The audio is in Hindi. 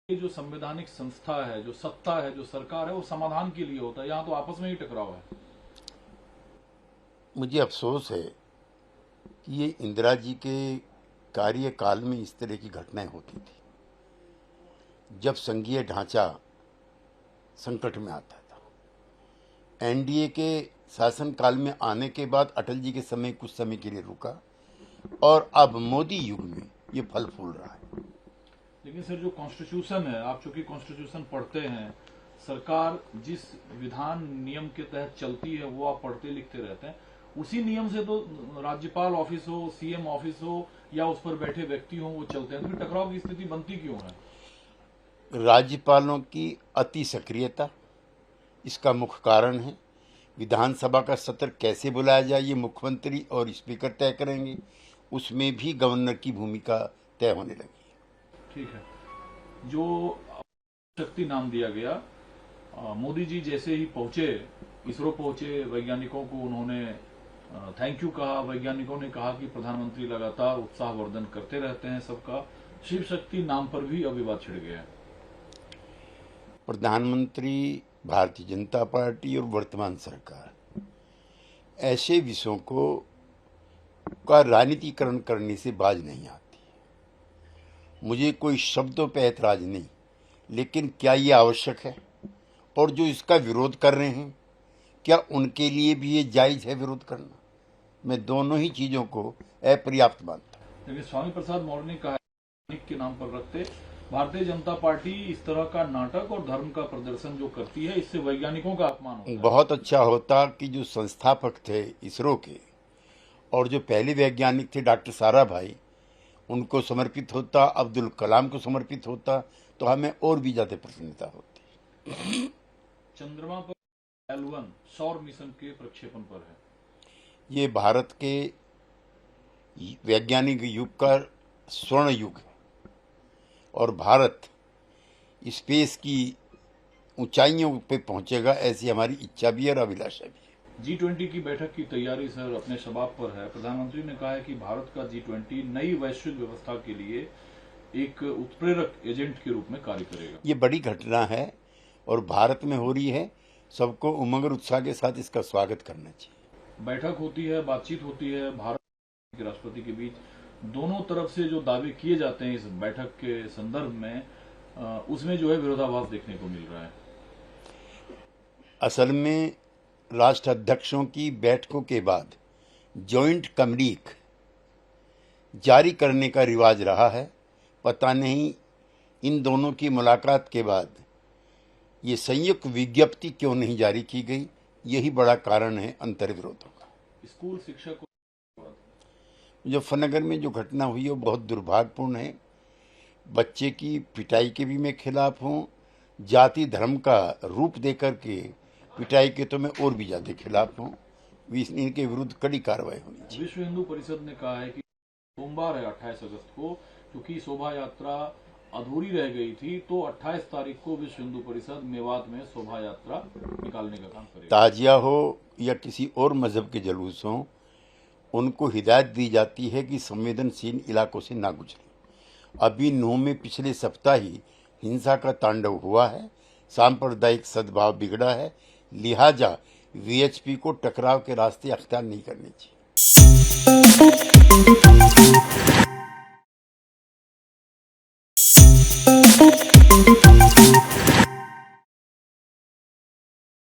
ये जो संवैधानिक संस्था है, जो सत्ता है, जो सरकार है, वो समाधान के लिए होता है। यहाँ तो आपस में ही टकराव है। मुझे अफसोस है कि ये इंदिरा जी के कार्यकाल में इस तरह की घटनाएं होती थी, जब संघीय ढांचा संकट में आता था। एनडीए के शासनकाल में आने के बाद अटल जी के समय कुछ समय के लिए रुका और अब मोदी युग में ये फल फूल रहा है। लेकिन सर, जो कॉन्स्टिट्यूशन है, आप चूंकि कॉन्स्टिट्यूशन पढ़ते हैं, सरकार जिस विधान नियम के तहत चलती है वो आप पढ़ते लिखते रहते हैं, उसी नियम से तो राज्यपाल ऑफिस हो, सीएम ऑफिस हो या उस पर बैठे व्यक्ति हो, वो चलते हैं। तो फिर टकराव की स्थिति बनती क्यों है? राज्यपालों की अति सक्रियता इसका मुख्य कारण है। विधानसभा का सत्र कैसे बुलाया जाए ये मुख्यमंत्री और स्पीकर तय करेंगे, उसमें भी गवर्नर की भूमिका तय होने लगी। ठीक है। जो शक्ति नाम दिया गया, मोदी जी जैसे ही पहुंचे, इसरो पहुंचे, वैज्ञानिकों को उन्होंने थैंक यू कहा। वैज्ञानिकों ने कहा कि प्रधानमंत्री लगातार उत्साहवर्धन करते रहते हैं सबका। शिव शक्ति नाम पर भी अब विवाद छिड़ गया है। प्रधानमंत्री, भारतीय जनता पार्टी और वर्तमान सरकार ऐसे विषयों को का राजनीतिकरण करने से बाज नहीं आती। मुझे कोई शब्दों पे ऐतराज नहीं, लेकिन क्या ये आवश्यक है? और जो इसका विरोध कर रहे हैं, क्या उनके लिए भी ये जायज है विरोध करना? मैं दोनों ही चीजों को अपर्याप्त मानता हूं। लेकिन स्वामी प्रसाद मौर्य ने कहा के नाम पर रखते भारतीय जनता पार्टी इस तरह का नाटक और धर्म का प्रदर्शन जो करती है, इससे वैज्ञानिकों का अपमान होता है। बहुत अच्छा होता कि जो संस्थापक थे इसरो के और जो पहले वैज्ञानिक थे डॉक्टर साराभाई, उनको समर्पित होता, अब्दुल कलाम को समर्पित होता, तो हमें और भी ज्यादा प्रसन्नता होती। चंद्रमा पर L1 सौर मिशन के प्रक्षेपण पर है। ये भारत के वैज्ञानिक युग का स्वर्ण युग है और भारत स्पेस की ऊंचाइयों पे पहुंचेगा, ऐसी हमारी इच्छा भी है और अभिलाषा भी है। G20 की बैठक की तैयारी सर अपने शबाब पर है। प्रधानमंत्री ने कहा है कि भारत का G20 नई वैश्विक व्यवस्था के लिए एक उत्प्रेरक एजेंट के रूप में कार्य करेगा। ये बड़ी घटना है और भारत में हो रही है। सबको उमंग और उत्साह के साथ इसका स्वागत करना चाहिए। बैठक होती है, बातचीत होती है भारत के राष्ट्रपति के बीच। दोनों तरफ से जो दावे किए जाते हैं इस बैठक के संदर्भ में, उसमें जो है विरोधाभास देखने को मिल रहा है। असल में राष्ट्राध्यक्षों की बैठकों के बाद जॉइंट कम्युनिक जारी करने का रिवाज रहा है। पता नहीं इन दोनों की मुलाकात के बाद ये संयुक्त विज्ञप्ति क्यों नहीं जारी की गई। यही बड़ा कारण है अंतर्विरोधों का। स्कूल शिक्षक मुजफ्फरनगर में जो घटना हुई है वो बहुत दुर्भाग्यपूर्ण है। बच्चे की पिटाई के भी मैं खिलाफ हूँ। जाति धर्म का रूप देकर के पिटाई के तो मैं और भी ज्यादा खिलाफ हूँ। इनके विरुद्ध कड़ी कार्रवाई होनी चाहिए। विश्व हिंदू परिषद ने कहा है कि सोमवार है 28 अगस्त को, क्योंकि शोभा यात्रा अधूरी रह गई थी, तो 28 तारीख को विश्व हिंदू परिषद मेवात में शोभा यात्रा निकालने का काम करेगी। ताजिया हो या किसी और मजहब के जुलूस हो, उनको हिदायत दी जाती है कि संवेदनशील इलाकों से ना गुजरे। अभी नूह में पिछले सप्ताह ही हिंसा का तांडव हुआ है। सांप्रदायिक सद्भाव बिगड़ा है, लिहाजा वीएचपी को टकराव के रास्ते अख्तियार नहीं करने चाहिए।